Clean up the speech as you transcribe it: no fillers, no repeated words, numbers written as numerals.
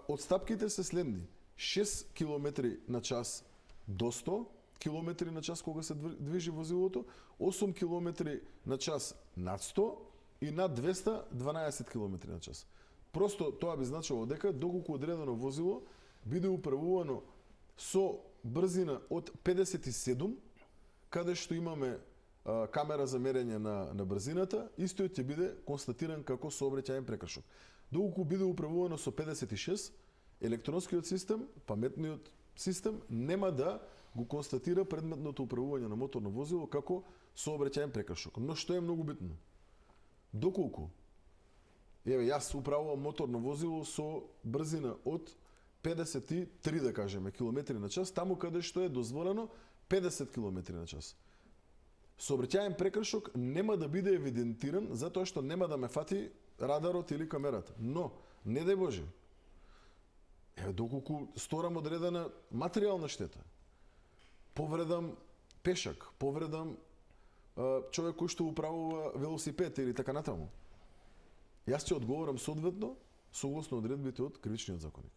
Одстапките се следни. 6 км на час до 100 км на час кога се движи возилото, 8 км на час над 100 и над 212 км на час. Просто тоа би значило дека доколку одредено возило биде управувано со брзина од 57, каде што имаме камера за мерење на брзината, истиот ќе биде констатиран како сообраќајен прекршок. Доколку биде управувано со 56, електронскиот систем, паметниот систем, нема да го констатира предметното управување на моторно возило како сообраќајен прекршок. Но што е многу битно? Доколку јас управувам моторно возило со брзина од 53, да кажеме, километри на час, таму каде што е дозволено 50 км на час. Сообраќајен прекршок нема да биде евидентиран затоа што нема да ме фати радарот или камерата. Но, не дај Боже, доколку сторам одредена материјална штета, повредам пешак, повредам човек кој што управува велосипед или така натаму, јас ќе одговорам соодветно согласно одредбите од Кривичниот законник.